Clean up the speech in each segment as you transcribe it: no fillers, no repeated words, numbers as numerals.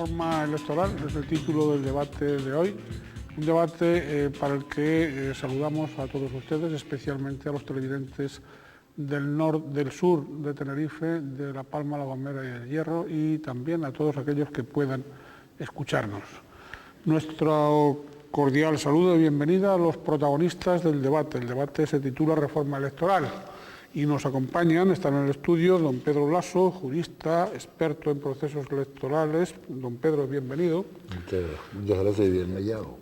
reforma electoral es el título del debate de hoy. Un debate para el que saludamos a todos ustedes, especialmente a los televidentes del sur de Tenerife, de La Palma, La Gomera y El Hierro, y también a todos aquellos que puedan escucharnos. Nuestro cordial saludo y bienvenida a los protagonistas del debate. El debate se titula Reforma Electoral y nos acompañan, están en el estudio, don Pedro Lasso, jurista, experto en procesos electorales. Don Pedro, bienvenido. Muchas gracias y bien hallado.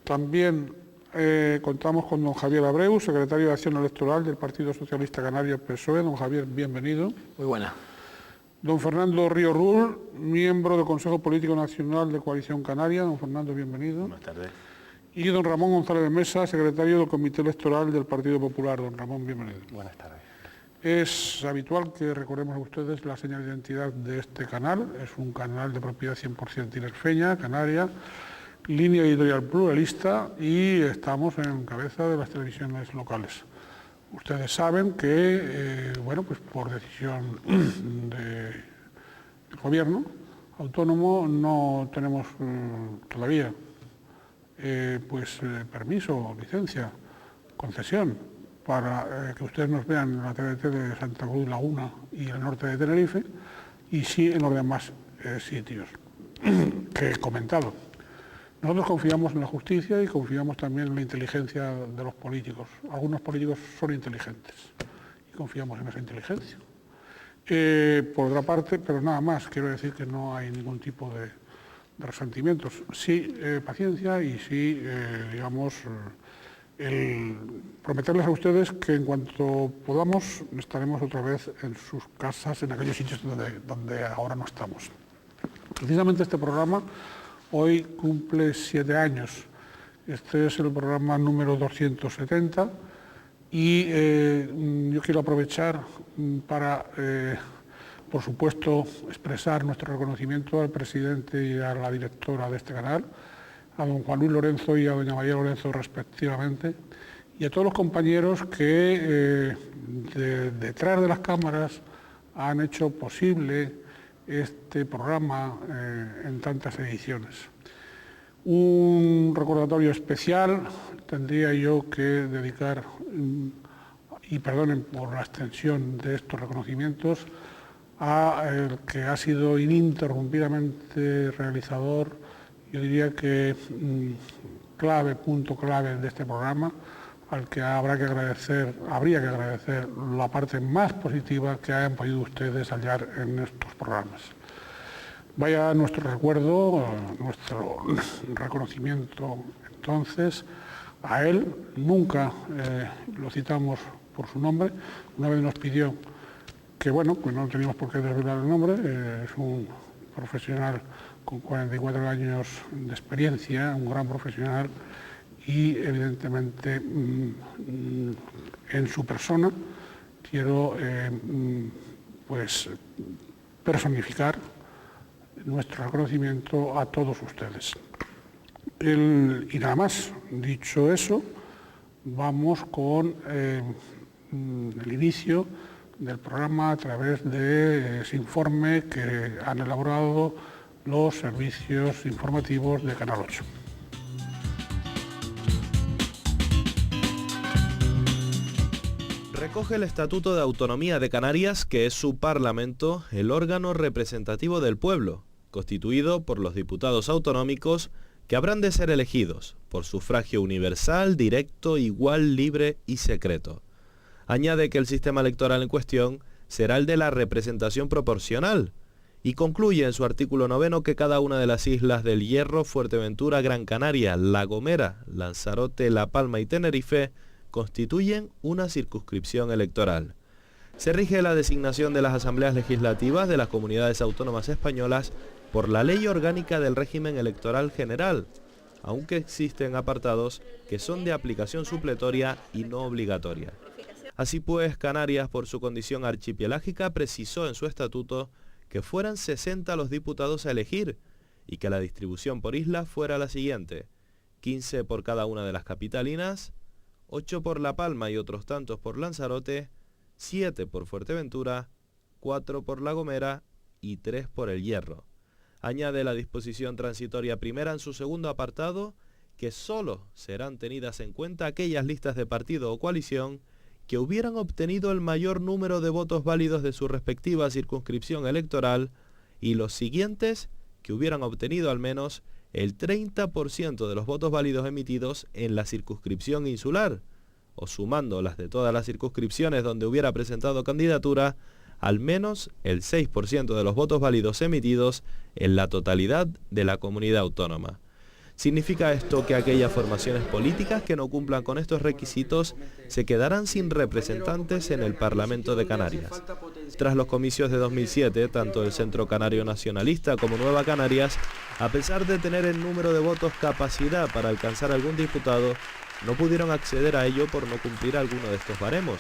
También contamos con don Javier Abreu, secretario de Acción Electoral del Partido Socialista Canario PSOE. Don Javier, bienvenido. Muy buena. Don Fernando Río Rull, miembro del Consejo Político Nacional de Coalición Canaria. Don Fernando, bienvenido. Buenas tardes. Y don Ramón González de Mesa, secretario del Comité Electoral del Partido Popular. Don Ramón, bienvenido. Buenas tardes. Es habitual que recordemos a ustedes la señal de identidad de este canal. Es un canal de propiedad 100% tinerfeña, canaria, línea editorial pluralista, y estamos en cabeza de las televisiones locales. Ustedes saben que, pues por decisión del gobierno autónomo no tenemos todavía permiso, licencia, concesión para que ustedes nos vean en la TDT de Santa Cruz Laguna y el norte de Tenerife, y sí en los demás sitios que he comentado. Nosotros confiamos en la justicia y confiamos también en la inteligencia de los políticos. Algunos políticos son inteligentes y confiamos en esa inteligencia. Por otra parte, pero nada más, quiero decir que no hay ningún tipo de resentimientos. Sí, paciencia y sí, el prometerles a ustedes que en cuanto podamos estaremos otra vez en sus casas, en aquellos sitios donde ahora no estamos. Precisamente este programa hoy cumple 7 años. Este es el programa número 270 y yo quiero aprovechar para, por supuesto, expresar nuestro reconocimiento al presidente y a la directora de este canal, a don Juan Luis Lorenzo y a doña María Lorenzo respectivamente, y a todos los compañeros que detrás de las cámaras han hecho posible este programa en tantas ediciones. Un recordatorio especial tendría yo que dedicar, y perdonen por la extensión de estos reconocimientos, a el que ha sido ininterrumpidamente realizador, yo diría que punto clave de este programa, al que habría que agradecer la parte más positiva que hayan podido ustedes hallar en estos programas. Vaya nuestro recuerdo, nuestro reconocimiento entonces a él. Nunca lo citamos por su nombre. Una vez nos pidió que, pues no teníamos por qué desvelar el nombre. Es un profesional con 44 años de experiencia, un gran profesional, y evidentemente en su persona quiero personificar nuestro reconocimiento a todos ustedes. Y nada más, dicho eso, vamos con el inicio del programa a través de ese informe que han elaborado los servicios informativos de Canal 8. Recoge el Estatuto de Autonomía de Canarias, que es su Parlamento, el órgano representativo del pueblo, constituido por los diputados autonómicos que habrán de ser elegidos por sufragio universal, directo, igual, libre y secreto. Añade que el sistema electoral en cuestión será el de la representación proporcional, y concluye en su artículo 9 que cada una de las islas del Hierro, Fuerteventura, Gran Canaria, La Gomera, Lanzarote, La Palma y Tenerife constituyen una circunscripción electoral. Se rige la designación de las asambleas legislativas de las comunidades autónomas españolas por la Ley Orgánica del Régimen Electoral General, aunque existen apartados que son de aplicación supletoria y no obligatoria. Así pues, Canarias, por su condición archipelágica, precisó en su estatuto que fueran 60 los diputados a elegir y que la distribución por islas fuera la siguiente: 15 por cada una de las capitalinas, 8 por La Palma y otros tantos por Lanzarote, 7 por Fuerteventura, 4 por La Gomera y 3 por El Hierro. añade la disposición transitoria primera en su segundo apartado que solo serán tenidas en cuenta aquellas listas de partido o coalición que hubieran obtenido el mayor número de votos válidos de su respectiva circunscripción electoral y los siguientes que hubieran obtenido al menos el 30% de los votos válidos emitidos en la circunscripción insular, o sumando las de todas las circunscripciones donde hubiera presentado candidatura, al menos el 6% de los votos válidos emitidos en la totalidad de la comunidad autónoma. ¿Significa esto que aquellas formaciones políticas que no cumplan con estos requisitos se quedarán sin representantes en el Parlamento de Canarias? Tras los comicios de 2007, tanto el Centro Canario Nacionalista como Nueva Canarias, a pesar de tener el número de votos capacidad para alcanzar algún diputado, no pudieron acceder a ello por no cumplir alguno de estos baremos.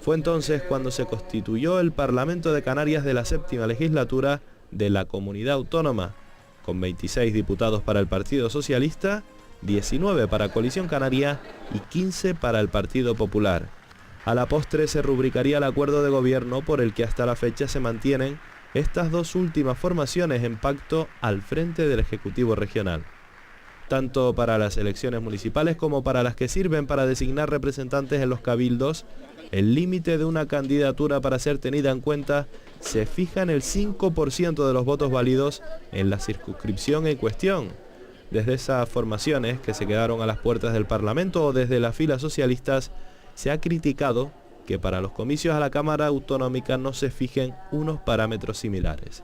Fue entonces cuando se constituyó el Parlamento de Canarias de la séptima legislatura de la Comunidad Autónoma, con 26 diputados para el Partido Socialista, 19 para Coalición Canaria y 15 para el Partido Popular. A la postre se rubricaría el acuerdo de gobierno por el que hasta la fecha se mantienen estas dos últimas formaciones en pacto al frente del Ejecutivo Regional. Tanto para las elecciones municipales como para las que sirven para designar representantes en los cabildos, el límite de una candidatura para ser tenida en cuenta se fija en el 5% de los votos válidos en la circunscripción en cuestión. Desde esas formaciones que se quedaron a las puertas del Parlamento o desde las filas socialistas, se ha criticado que para los comicios a la Cámara Autonómica no se fijen unos parámetros similares.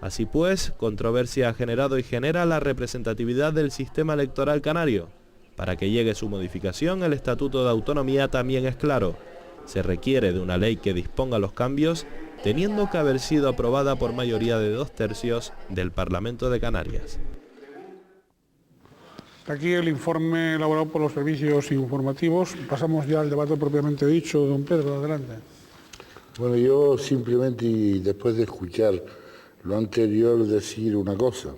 Así pues, controversia ha generado y genera la representatividad del sistema electoral canario. Para que llegue su modificación, el Estatuto de Autonomía también es claro. Se requiere de una ley que disponga los cambios, teniendo que haber sido aprobada por mayoría de 2/3 del Parlamento de Canarias. Hasta aquí el informe elaborado por los servicios informativos. Pasamos ya al debate propiamente dicho. Don Pedro, adelante. Bueno, yo simplemente, y después de escuchar lo anterior, decir una cosa,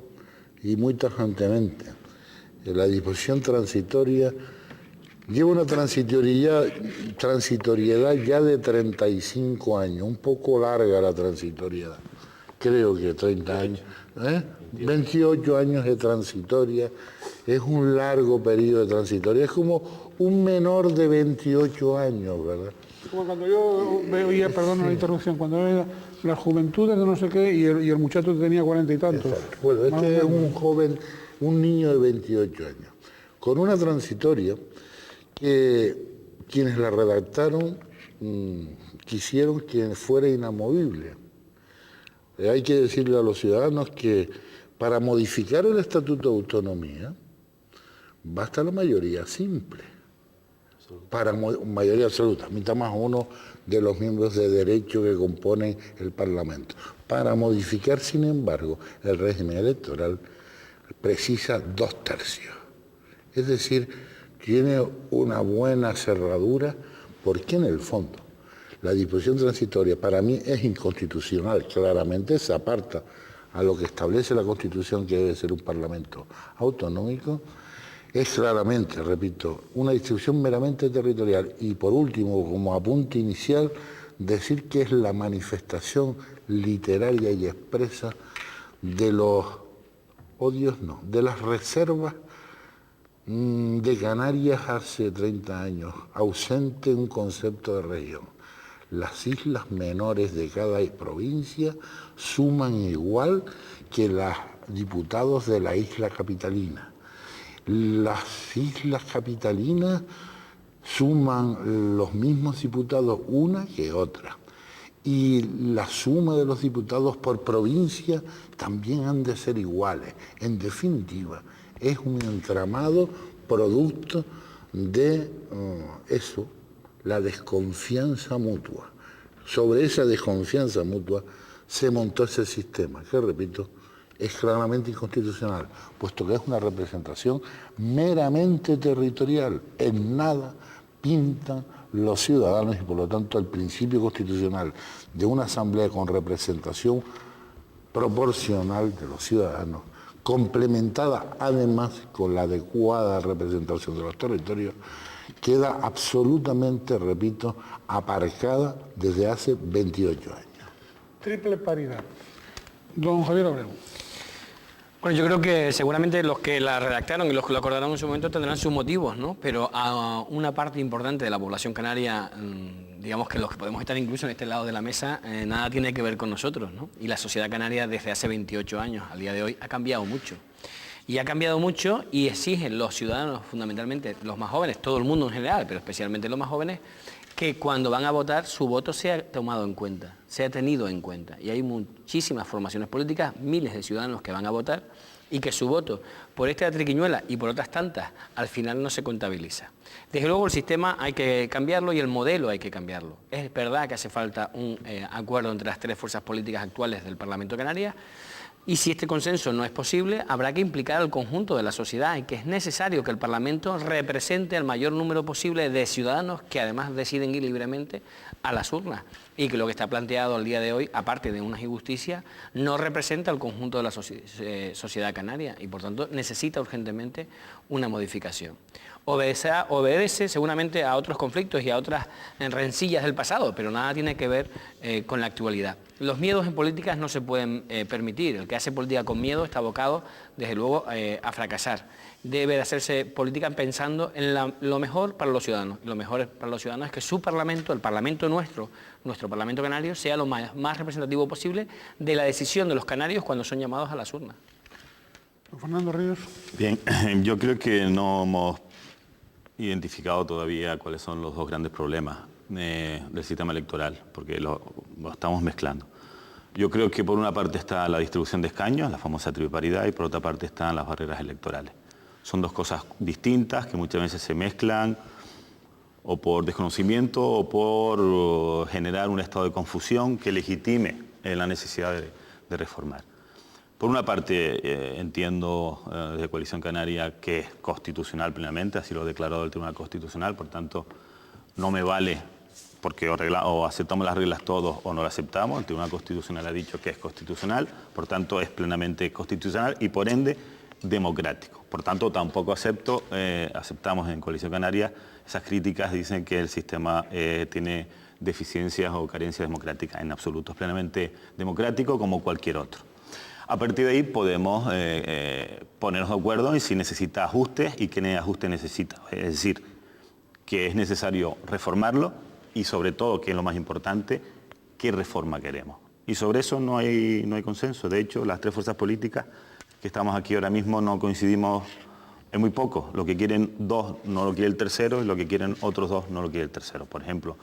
y muy tajantemente. La disposición transitoria lleva una transitoriedad ya de 35 años, un poco larga la transitoriedad. Creo que 30 años. 28 años de transitoria, es un largo periodo de transitoria, es como un menor de 28 años, ¿verdad? Como cuando yo veía, perdón la interrupción, cuando veía las juventudes de no sé qué y el muchacho tenía 40 y tantos. Exacto. Bueno, este es un joven, un niño de 28 años, con una transitoria que quienes la redactaron quisieron que fuera inamovible. Hay que decirle a los ciudadanos que para modificar el Estatuto de Autonomía basta la mayoría simple. Para mayoría absoluta, mitad más uno de los miembros de derecho que componen el Parlamento. Para modificar, sin embargo, el régimen electoral precisa 2/3. Es decir, tiene una buena cerradura, porque en el fondo la disposición transitoria para mí es inconstitucional, claramente se aparta a lo que establece la Constitución, que debe ser un Parlamento autonómico. Es claramente, repito, una distribución meramente territorial. Y por último, como apunte inicial, decir que es la manifestación literaria y expresa de los odios, no, de las reservas de Canarias hace 30 años, ausente un concepto de región. Las islas menores de cada provincia suman igual que los diputados de la isla capitalina. Las islas capitalinas suman los mismos diputados una que otra. Y la suma de los diputados por provincia también han de ser iguales. En definitiva, es un entramado producto de eso, la desconfianza mutua. Sobre esa desconfianza mutua se montó ese sistema, que repito, es claramente inconstitucional, puesto que es una representación meramente territorial. En nada pintan los ciudadanos y por lo tanto el principio constitucional de una asamblea con representación proporcional de los ciudadanos, complementada además con la adecuada representación de los territorios, queda absolutamente, repito, aparcada desde hace 28 años. Triple paridad. Don Javier Abreu. Bueno, yo creo que seguramente los que la redactaron y los que lo acordaron en su momento tendrán sus motivos, ¿no? Pero a una parte importante de la población canaria, digamos que los que podemos estar incluso en este lado de la mesa, nada tiene que ver con nosotros, ¿no? Y la sociedad canaria desde hace 28 años al día de hoy ha cambiado mucho. Y ha cambiado mucho y exigen los ciudadanos, fundamentalmente los más jóvenes, todo el mundo en general, pero especialmente los más jóvenes, que cuando van a votar su voto sea tomado en cuenta, sea tenido en cuenta. Y hay muchísimas formaciones políticas, miles de ciudadanos que van a votar y que su voto por esta triquiñuela y por otras tantas al final no se contabiliza. Desde luego el sistema hay que cambiarlo y el modelo hay que cambiarlo. Es verdad que hace falta un acuerdo entre las tres fuerzas políticas actuales del Parlamento de Canarias. Y si este consenso no es posible, habrá que implicar al conjunto de la sociedad y que es necesario que el Parlamento represente al mayor número posible de ciudadanos que además deciden ir libremente a las urnas y que lo que está planteado al día de hoy, aparte de unas injusticias, no representa al conjunto de la sociedad canaria y por tanto necesita urgentemente una modificación. Obedece seguramente a otros conflictos y a otras rencillas del pasado, pero nada tiene que ver con la actualidad. Los miedos en políticas no se pueden permitir. El que hace política con miedo está abocado, desde luego, a fracasar. Debe de hacerse política pensando en lo mejor para los ciudadanos. Y lo mejor para los ciudadanos es que su Parlamento, el Parlamento nuestro Parlamento canario, sea lo más representativo posible de la decisión de los canarios cuando son llamados a las urnas. Don Fernando Ríos. Bien, yo creo que no hemos identificado todavía cuáles son los dos grandes problemas del sistema electoral, porque lo estamos mezclando. Yo creo que por una parte está la distribución de escaños, la famosa triparidad, y por otra parte están las barreras electorales. Son dos cosas distintas que muchas veces se mezclan o por desconocimiento o por generar un estado de confusión que legitime la necesidad de reformar. Por una parte, entiendo desde Coalición Canaria que es constitucional plenamente, así lo ha declarado el Tribunal Constitucional, por tanto, no me vale porque o aceptamos las reglas todos o no las aceptamos. El Tribunal Constitucional ha dicho que es constitucional, por tanto, es plenamente constitucional y, por ende, democrático. Por tanto, tampoco aceptamos en Coalición Canaria esas críticas, dicen que el sistema tiene deficiencias o carencias democráticas. En absoluto, es plenamente democrático como cualquier otro. A partir de ahí podemos ponernos de acuerdo en si necesita ajustes y qué ajustes necesita. Es decir, que es necesario reformarlo y sobre todo, que es lo más importante, qué reforma queremos. Y sobre eso no hay consenso. De hecho, las tres fuerzas políticas que estamos aquí ahora mismo no coincidimos en muy poco. Lo que quieren dos no lo quiere el tercero y lo que quieren otros dos no lo quiere el tercero. Por ejemplo,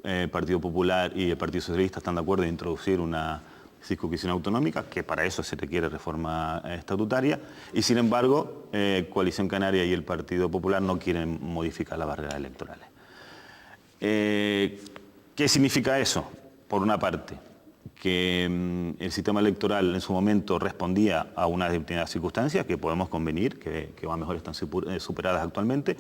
el Partido Popular y el Partido Socialista están de acuerdo en introducir una circunscripción autonómica, que para eso se requiere reforma estatutaria, y sin embargo, Coalición Canaria y el Partido Popular no quieren modificar las barreras electorales. ¿Qué significa eso? Por una parte, que el sistema electoral en su momento respondía a unas determinadas circunstancias que podemos convenir, que van mejor, están superadas actualmente,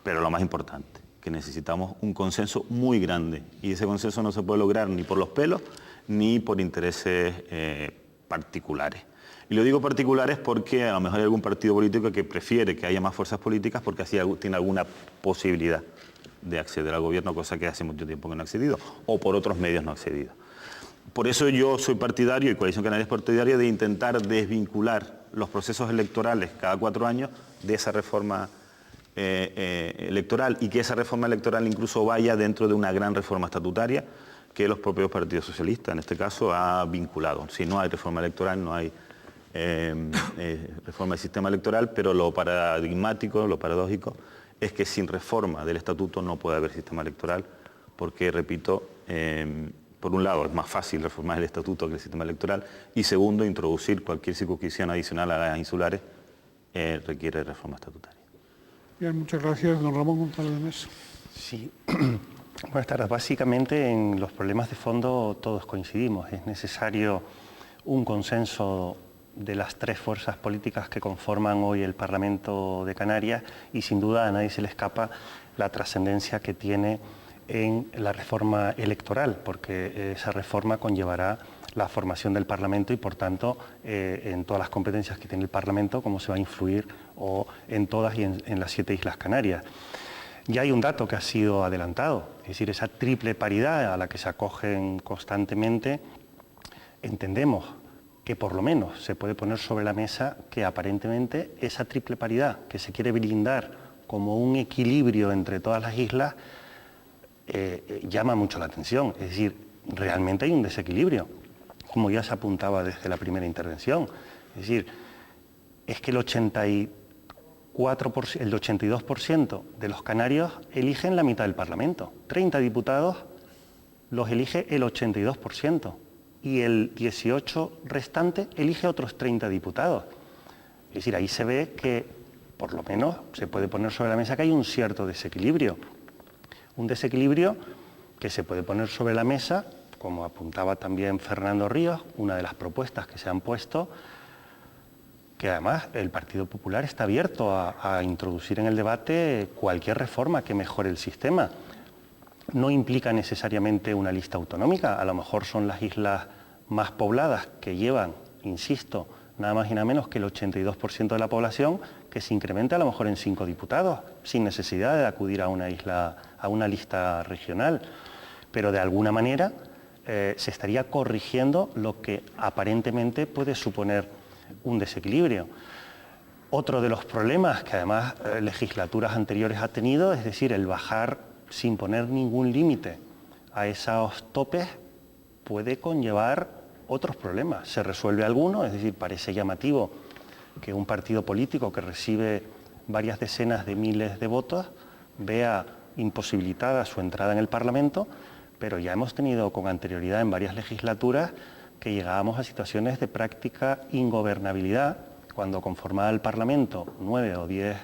pero lo más importante, que necesitamos un consenso muy grande, y ese consenso no se puede lograr ni por los pelos, ni por intereses particulares. Y lo digo particulares porque a lo mejor hay algún partido político que prefiere que haya más fuerzas políticas porque así tiene alguna posibilidad de acceder al gobierno, cosa que hace mucho tiempo que no ha accedido, o por otros medios no ha accedido. Por eso yo soy partidario, y Coalición Canaria es partidaria, de intentar desvincular los procesos electorales cada 4 años de esa reforma electoral, y que esa reforma electoral incluso vaya dentro de una gran reforma estatutaria que los propios partidos socialistas, en este caso, ha vinculado. Si no hay reforma electoral, no hay reforma del sistema electoral, pero lo paradigmático, lo paradójico, es que sin reforma del estatuto no puede haber sistema electoral, porque, repito, por un lado es más fácil reformar el estatuto que el sistema electoral, y segundo, introducir cualquier circunscripción adicional a las insulares requiere reforma estatutaria. Bien, muchas gracias. Don Ramón González de Mesa. Sí. Buenas tardes. Básicamente en los problemas de fondo todos coincidimos. Es necesario un consenso de las tres fuerzas políticas que conforman hoy el Parlamento de Canarias, y sin duda a nadie se le escapa la trascendencia que tiene en la reforma electoral, porque esa reforma conllevará la formación del Parlamento y, por tanto, en todas las competencias que tiene el Parlamento, cómo se va a influir en todas y en las 7 Islas Canarias. Ya hay un dato que ha sido adelantado, es decir, esa triple paridad a la que se acogen constantemente. Entendemos que por lo menos se puede poner sobre la mesa que aparentemente esa triple paridad que se quiere brindar como un equilibrio entre todas las islas llama mucho la atención. Es decir, realmente hay un desequilibrio, como ya se apuntaba desde la primera intervención. Es decir, es que el 82% de los canarios eligen la mitad del Parlamento. 30 diputados los elige el 82%. Y el 18 restante elige otros 30 diputados. Es decir, ahí se ve que, por lo menos, se puede poner sobre la mesa que hay un cierto desequilibrio. Un desequilibrio que se puede poner sobre la mesa, como apuntaba también Fernando Ríos, una de las propuestas que se han puesto, que además el Partido Popular está abierto a introducir en el debate cualquier reforma que mejore el sistema. No implica necesariamente una lista autonómica, a lo mejor son las islas más pobladas que llevan, insisto, nada más y nada menos que el 82% de la población, que se incrementa a lo mejor en 5 diputados, sin necesidad de acudir a una isla, a una lista regional. Pero de alguna manera se estaría corrigiendo lo que aparentemente puede suponer un desequilibrio. Otro de los problemas que además legislaturas anteriores ha tenido, es decir, el bajar sin poner ningún límite a esos topes, puede conllevar otros problemas. Se resuelve alguno, es decir, parece llamativo que un partido político que recibe varias decenas de miles de votos vea imposibilitada su entrada en el Parlamento, pero ya hemos tenido con anterioridad en varias legislaturas que llegábamos a situaciones de práctica ingobernabilidad cuando conformaba el Parlamento 9 o 10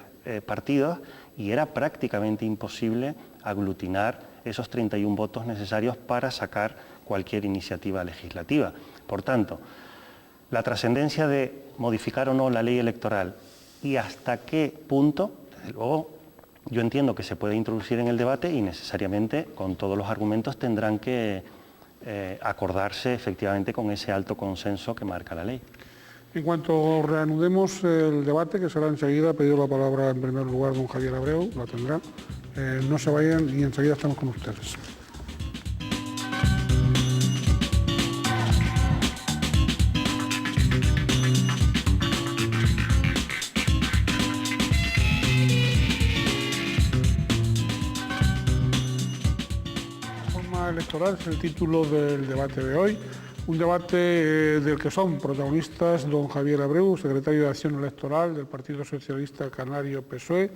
partidos y era prácticamente imposible aglutinar esos 31 votos necesarios para sacar cualquier iniciativa legislativa. Por tanto, la trascendencia de modificar o no la ley electoral y hasta qué punto, desde luego, yo entiendo que se puede introducir en el debate y necesariamente con todos los argumentos tendrán que acordarse efectivamente con ese alto consenso que marca la ley. En cuanto reanudemos el debate, que será enseguida, ha pedido la palabra en primer lugar don Javier Abreu, la tendrá. No se vayan y enseguida estamos con ustedes. Reforma electoral es el título del debate de hoy. Un debate del que son protagonistas don Javier Abreu, secretario de Acción Electoral del Partido Socialista Canario PSOE,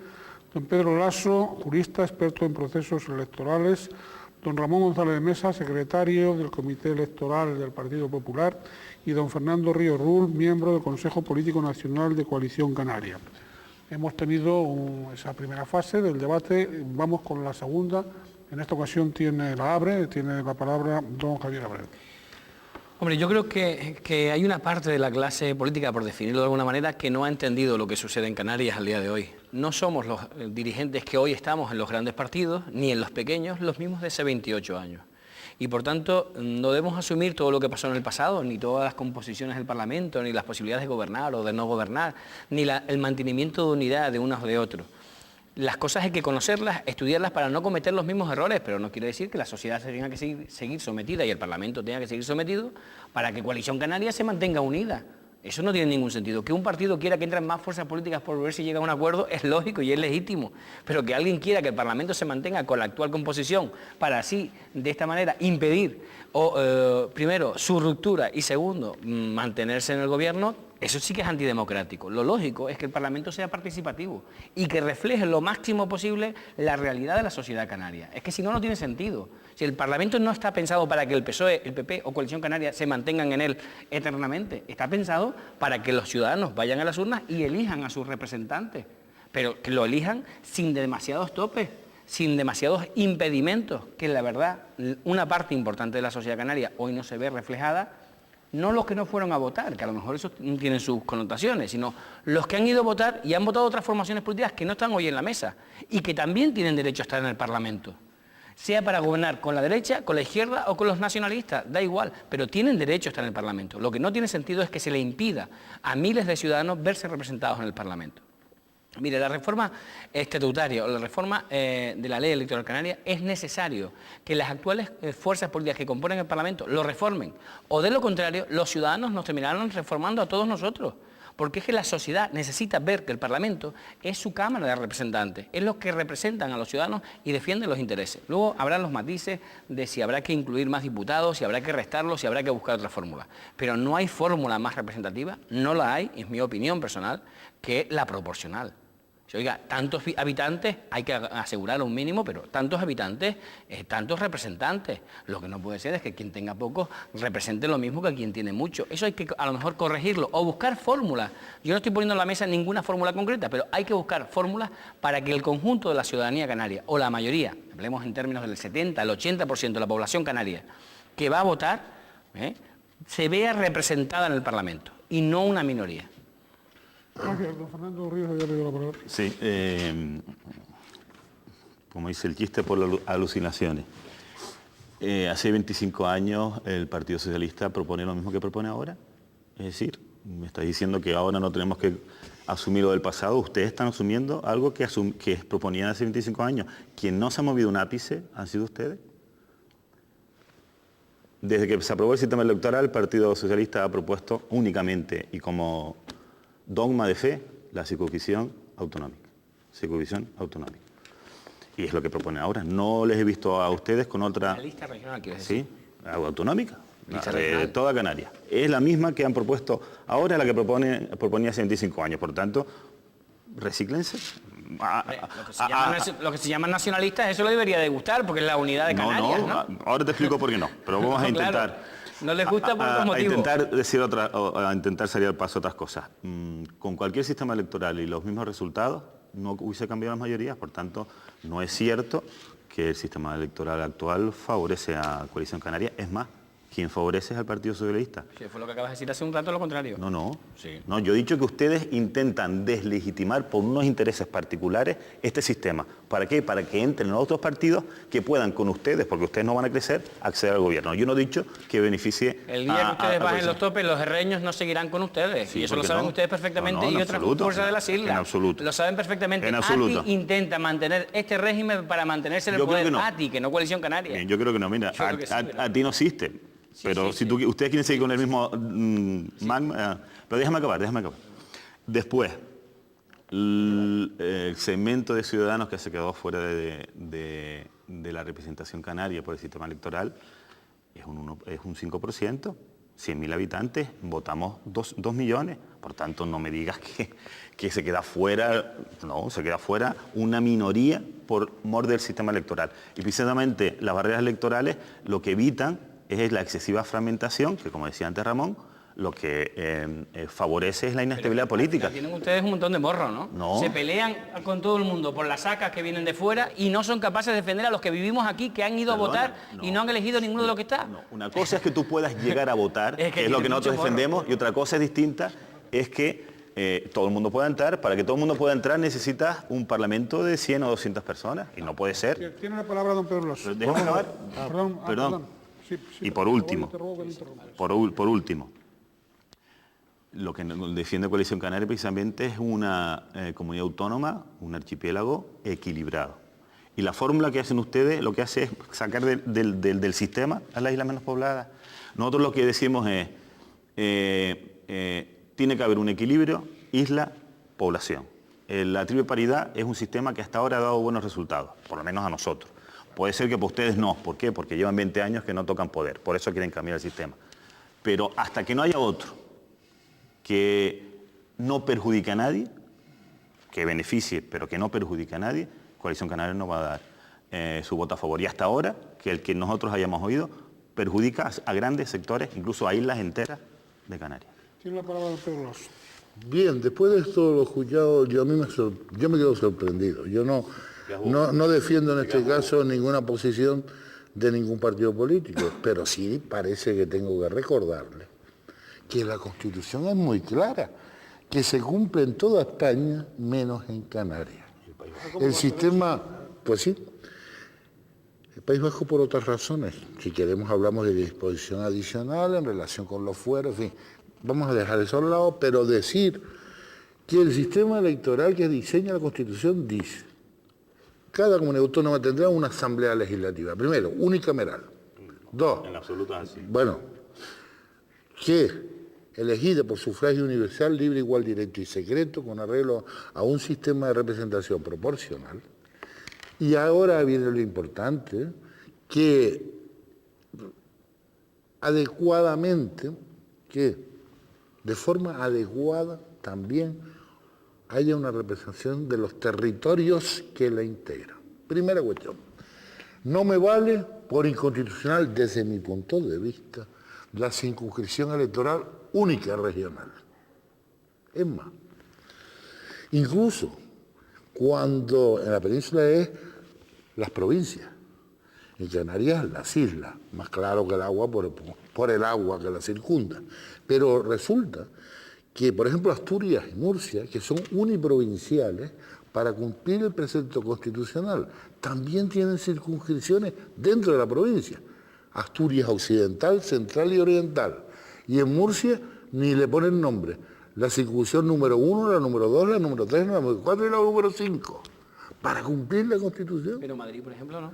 don Pedro Lasso, jurista experto en procesos electorales, don Ramón González de Mesa, secretario del Comité Electoral del Partido Popular, y don Fernando Ríos Rull, miembro del Consejo Político Nacional de Coalición Canaria. Hemos tenido esa primera fase del debate, vamos con la segunda. En esta ocasión tiene la palabra don Javier Abreu. Hombre, yo creo que hay una parte de la clase política, por definirlo de alguna manera, que no ha entendido lo que sucede en Canarias al día de hoy. No somos los dirigentes que hoy estamos en los grandes partidos, ni en los pequeños, los mismos de hace 28 años. Y por tanto, no debemos asumir todo lo que pasó en el pasado, ni todas las composiciones del Parlamento, ni las posibilidades de gobernar o de no gobernar, ni el mantenimiento de unidad de unos o de otros. Las cosas hay que conocerlas, estudiarlas para no cometer los mismos errores, pero no quiere decir que la sociedad se tenga que seguir sometida y el Parlamento tenga que seguir sometido para que Coalición Canaria se mantenga unida. Eso no tiene ningún sentido. Que un partido quiera que entren más fuerzas políticas por ver si llega a un acuerdo es lógico y es legítimo, pero que alguien quiera que el Parlamento se mantenga con la actual composición para así, de esta manera, impedir, primero, su ruptura y segundo, mantenerse en el gobierno, eso sí que es antidemocrático. Lo lógico es que el Parlamento sea participativo y que refleje lo máximo posible la realidad de la sociedad canaria. Es que si no, no tiene sentido. Si el Parlamento no está pensado para que el PSOE, el PP o Coalición Canaria se mantengan en él eternamente, está pensado para que los ciudadanos vayan a las urnas y elijan a sus representantes, pero que lo elijan sin demasiados topes, sin demasiados impedimentos, que la verdad, una parte importante de la sociedad canaria hoy no se ve reflejada. No los que no fueron a votar, que a lo mejor eso tienen sus connotaciones, sino los que han ido a votar y han votado otras formaciones políticas que no están hoy en la mesa y que también tienen derecho a estar en el Parlamento. Sea para gobernar con la derecha, con la izquierda o con los nacionalistas, da igual, pero tienen derecho a estar en el Parlamento. Lo que no tiene sentido es que se le impida a miles de ciudadanos verse representados en el Parlamento. Mire, la reforma estatutaria o la reforma de la ley electoral canaria es necesario que las actuales fuerzas políticas que componen el Parlamento lo reformen, o de lo contrario los ciudadanos nos terminarán reformando a todos nosotros, porque es que la sociedad necesita ver que el Parlamento es su Cámara de Representantes, es los que representan a los ciudadanos y defienden los intereses. Luego habrá los matices de si habrá que incluir más diputados, si habrá que restarlos, si habrá que buscar otra fórmula, pero no hay fórmula más representativa, no la hay, es mi opinión personal, que la proporcional. Oiga, tantos habitantes, hay que asegurar un mínimo, pero tantos habitantes, tantos representantes. Lo que no puede ser es que quien tenga pocos represente lo mismo que quien tiene mucho. Eso hay que a lo mejor corregirlo o buscar fórmulas. Yo no estoy poniendo en la mesa ninguna fórmula concreta, pero hay que buscar fórmulas para que el conjunto de la ciudadanía canaria, o la mayoría, hablemos en términos del 70, el 80% de la población canaria, que va a votar, se vea representada en el Parlamento y no una minoría. Gracias, don Fernando Ríos, había pedido la palabra. Sí, como dice el chiste, por las alucinaciones. Hace 25 años el Partido Socialista propone lo mismo que propone ahora. Es decir, me está diciendo que ahora no tenemos que asumir lo del pasado. Ustedes están asumiendo algo que proponían hace 25 años. Quien no se ha movido un ápice han sido ustedes. Desde que se aprobó el sistema electoral, el Partido Socialista ha propuesto únicamente y como dogma de fe la circunscripción autonómica. Circunscripción autonómica. Y es lo que propone ahora. No les he visto a ustedes con otra... La lista regional, quiero decir. Sí, autonómica. De toda Canarias. Es la misma que han propuesto ahora, la que proponía hace 25 años. Por tanto, recíclense. Lo que se llama nacionalistas, eso lo debería de gustar, porque es la unidad de Canarias, ¿no? Ahora te explico por qué no. Pero vamos a intentar... Claro. No les gusta por otros motivos. A intentar salir al paso otras cosas. Con cualquier sistema electoral y los mismos resultados, no hubiese cambiado las mayorías. Por tanto, no es cierto que el sistema electoral actual favorece a Coalición Canaria. Es más, quien favorece es al Partido Socialista. Sí, fue lo que acabas de decir hace un rato, lo contrario. No. Sí. No, yo he dicho que ustedes intentan deslegitimar por unos intereses particulares este sistema. ¿Para qué? Para que entren los otros partidos que puedan con ustedes, porque ustedes no van a crecer, acceder al gobierno. Yo no he dicho que beneficie el día que ustedes bajen los topes, los herreños no seguirán con ustedes. Sí, y eso lo saben ustedes perfectamente y otras fuerzas de las islas. En absoluto. Lo saben perfectamente. En absoluto. ATI intenta mantener este régimen para mantenerse en el poder. ATI, que no Coalición Canaria. Bien, yo creo que no. Mira, a ti no existe. Pero si ustedes quieren seguir con el mismo magma... pero déjame acabar. Después, el segmento de ciudadanos que se quedó fuera de la representación canaria por el sistema electoral es un 5%. 100.000 habitantes, votamos 2 millones. Por tanto, no me digas que se queda fuera... No, se queda fuera una minoría por mor del sistema electoral. Y precisamente las barreras electorales lo que evitan es la excesiva fragmentación, que como decía antes Ramón, lo que favorece es la inestabilidad política. Tienen ustedes un montón de morros, ¿no? No. Se pelean con todo el mundo por las sacas que vienen de fuera y no son capaces de defender a los que vivimos aquí, que han ido a votar y no han elegido ninguno de los que está. No. Una cosa es que tú puedas llegar a votar, que es lo que nosotros defendemos, y otra cosa distinta es que todo el mundo pueda entrar. Para que todo el mundo pueda entrar necesitas un parlamento de 100 o 200 personas, y no puede ser. Tiene la palabra don Pedro Lasso. Déjame acabar. Perdón. Sí, y por último, lo que defiende Coalición Canaria precisamente es una comunidad autónoma, un archipiélago equilibrado. Y la fórmula que hacen ustedes lo que hace es sacar del sistema a las islas menos pobladas. Nosotros lo que decimos es, tiene que haber un equilibrio isla-población. La triple paridad es un sistema que hasta ahora ha dado buenos resultados, por lo menos a nosotros. Puede ser que para ustedes no. ¿Por qué? Porque llevan 20 años que no tocan poder. Por eso quieren cambiar el sistema. Pero hasta que no haya otro que no perjudique a nadie, que beneficie, pero que no perjudique a nadie, Coalición Canaria no va a dar su voto a favor. Y hasta ahora, que el que nosotros hayamos oído, perjudica a grandes sectores, incluso a islas enteras de Canarias. Tiene la palabra don Pedro Lasso. Bien, después de esto lo escuchado, yo me quedo sorprendido. Yo no defiendo en este caso ninguna posición de ningún partido político, pero sí parece que tengo que recordarle que la Constitución es muy clara, que se cumple en toda España menos en Canarias. El sistema, pues sí, el País Vasco por otras razones. Si queremos hablamos de disposición adicional en relación con los fueros, en fin, vamos a dejar eso a un lado, pero decir que el sistema electoral que diseña la Constitución dice: cada comunidad autónoma tendrá una asamblea legislativa. Primero, unicameral. Dos, En absoluto es así. bueno, que elegida por sufragio universal, libre, igual, directo y secreto, con arreglo a un sistema de representación proporcional. Y ahora viene lo importante, que adecuadamente, que de forma adecuada también haya una representación de los territorios que la integran. Primera cuestión, no me vale por inconstitucional desde mi punto de vista la circunscripción electoral única regional. Es más, incluso cuando en la península es las provincias, en Canarias las islas, más claro que el agua por el agua que la circunda. Pero resulta que, por ejemplo, Asturias y Murcia, que son uniprovinciales, para cumplir el precepto constitucional, también tienen circunscripciones dentro de la provincia. Asturias Occidental, Central y Oriental. Y en Murcia ni le ponen nombre. La circunscripción número 1, la número 2, la número 3, la número 4 y la número 5. Para cumplir la Constitución. Pero Madrid, por ejemplo, ¿no?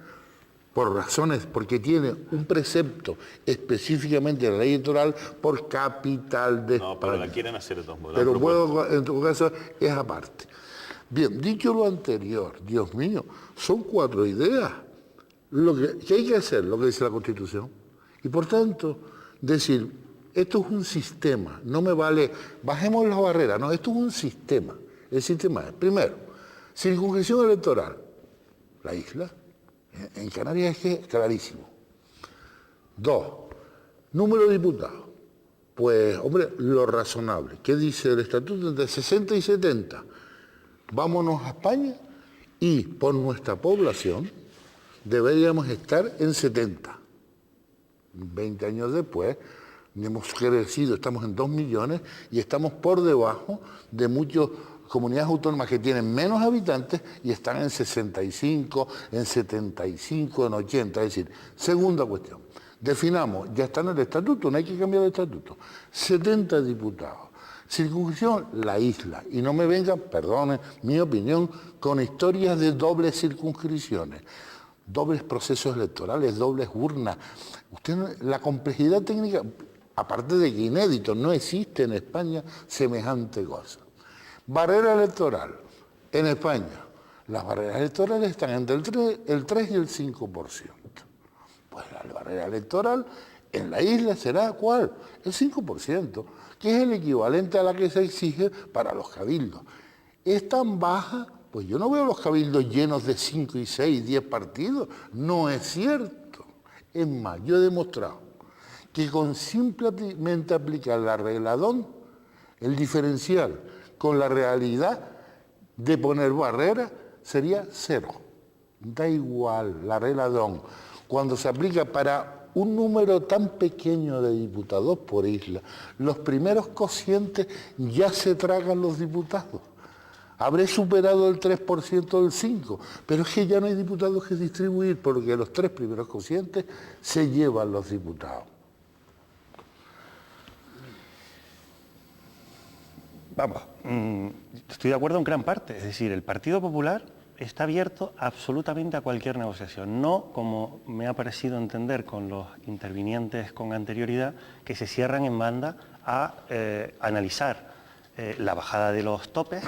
Por razones, porque tiene un precepto específicamente de la ley electoral por capital de No, pero la España. quieren hacer de todos modos. Pero puedo, en todo caso, es aparte. Bien, dicho lo anterior, Dios mío, son 4 ideas. ¿Qué hay que hacer? Lo que dice la Constitución. Y por tanto, decir, esto es un sistema, no me vale, bajemos las barreras, no, esto es un sistema. El sistema es, primero, circunscripción electoral, la isla. En Canarias es que es clarísimo. 2, número de diputados. Pues, hombre, lo razonable. ¿Qué dice el estatuto? Entre 60 y 70. Vámonos a España y por nuestra población deberíamos estar en 70. 20 años después hemos crecido, estamos en 2 millones y estamos por debajo de muchas comunidades autónomas que tienen menos habitantes y están en 65, en 75, en 80. Es decir, segunda cuestión, definamos, ya está en el estatuto, no hay que cambiar el estatuto, 70 diputados. Circunscripción, la isla. Y no me vengan, perdonen mi opinión, con historias de dobles circunscripciones, dobles procesos electorales, dobles urnas. La complejidad técnica, aparte de que inédito, no existe en España semejante cosa. Barrera electoral. En España, las barreras electorales están entre el 3 y el 5%. Pues la barrera electoral en la isla será, ¿cuál? El 5%, que es el equivalente a la que se exige para los cabildos. Es tan baja, pues yo no veo los cabildos llenos de 5 y 6, 10 partidos. No es cierto. Es más, yo he demostrado que con simplemente aplicar la regla DON, el diferencial con la realidad de poner barreras sería 0. Da igual la regla DON. Cuando se aplica para un número tan pequeño de diputados por isla, los primeros cocientes ya se tragan los diputados. Habré superado el 3% del 5%, pero es que ya no hay diputados que distribuir porque los 3 primeros cocientes se llevan los diputados. Vamos, estoy de acuerdo en gran parte. Es decir, el Partido Popular está abierto absolutamente a cualquier negociación. No, como me ha parecido entender con los intervinientes con anterioridad, que se cierran en banda a analizar la bajada de los topes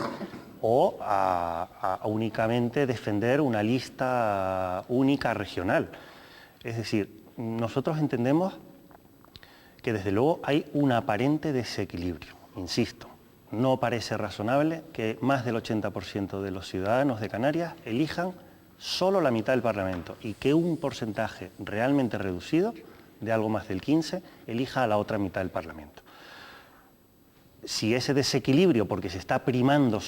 o a únicamente defender una lista única regional. Es decir, nosotros entendemos que desde luego hay un aparente desequilibrio, insisto. No parece razonable que más del 80% de los ciudadanos de Canarias elijan solo la mitad del Parlamento y que un porcentaje realmente reducido, de algo más del 15%, elija a la otra mitad del Parlamento. Si ese desequilibrio, porque se está primando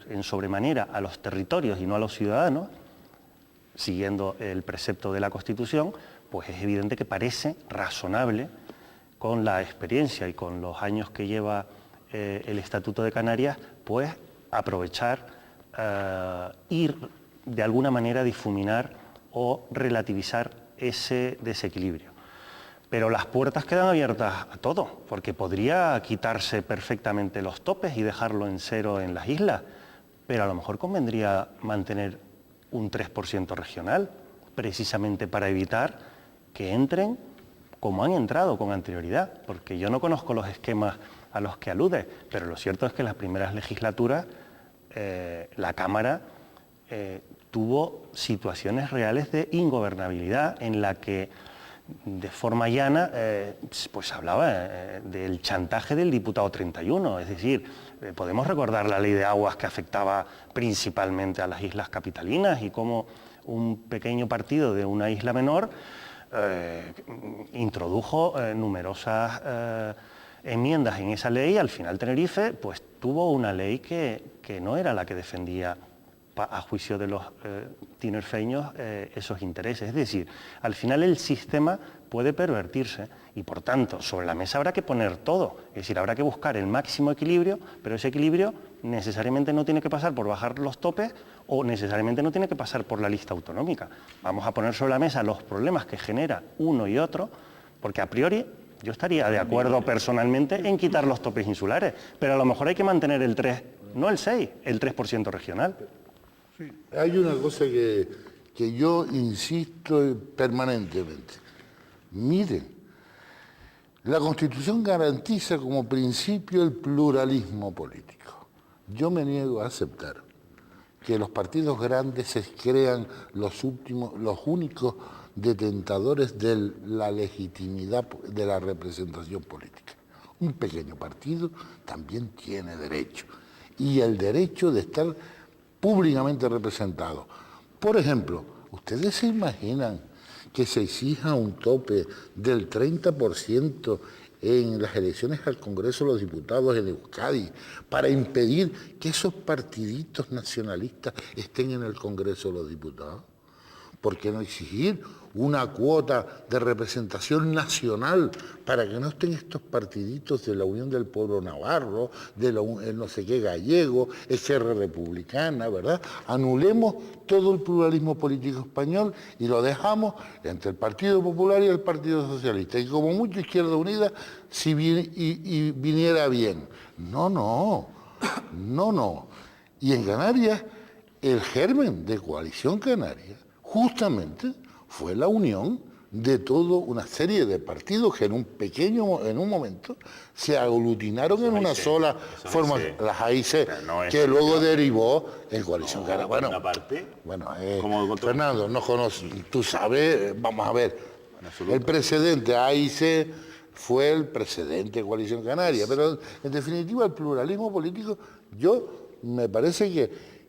en sobremanera a los territorios y no a los ciudadanos, siguiendo el precepto de la Constitución, pues es evidente que parece razonable, con la experiencia y con los años que lleva el Estatuto de Canarias, pues aprovechar, ir de alguna manera difuminar o relativizar ese desequilibrio. Pero las puertas quedan abiertas a todo, porque podría quitarse perfectamente los topes y dejarlo en cero en las islas, pero a lo mejor convendría mantener un 3% regional, precisamente para evitar que entren como han entrado con anterioridad, porque yo no conozco los esquemas a los que alude, pero lo cierto es que en las primeras legislaturas la Cámara tuvo situaciones reales de ingobernabilidad en la que de forma llana pues hablaba del chantaje del diputado 31, es decir, podemos recordar la ley de aguas que afectaba principalmente a las islas capitalinas y cómo un pequeño partido de una isla menor introdujo numerosas enmiendas en esa ley. Al final Tenerife pues tuvo una ley que no era la que defendía a juicio de los tinerfeños esos intereses. Es decir, al final el sistema puede pervertirse y por tanto sobre la mesa habrá que poner todo, es decir, habrá que buscar el máximo equilibrio, pero ese equilibrio necesariamente no tiene que pasar por bajar los topes o necesariamente no tiene que pasar por la lista autonómica. Vamos a poner sobre la mesa los problemas que genera uno y otro, porque a priori yo estaría de acuerdo personalmente en quitar los topes insulares, pero a lo mejor hay que mantener el 3, no el 6, el 3% regional. Hay una cosa que yo insisto permanentemente. Miren, la Constitución garantiza como principio el pluralismo político. Yo me niego a aceptar que los partidos grandes se crean los únicos detentadores de la legitimidad de la representación política. Un pequeño partido también tiene derecho, y el derecho de estar públicamente representado. Por ejemplo, ¿ustedes se imaginan que se exija un tope del 30% en las elecciones al Congreso de los Diputados en Euskadi para impedir que esos partiditos nacionalistas estén en el Congreso de los Diputados? ¿Por qué no exigir una cuota de representación nacional para que no estén estos partiditos de la Unión del Pueblo Navarro, de la no sé qué gallego, SR Republicana, ¿verdad? Anulemos todo el pluralismo político español y lo dejamos entre el Partido Popular y el Partido Socialista. Y como mucho Izquierda Unida, si viniera bien. No. Y en Canarias, el germen de Coalición Canaria justamente fue la unión de toda una serie de partidos que en un momento se aglutinaron en una sola formación, las AIC, que luego derivó en Coalición Canaria. Fernando, no conoces, tú sabes, vamos a ver, el precedente AIC fue el precedente de Coalición Canaria, pero en definitiva el pluralismo político, me parece que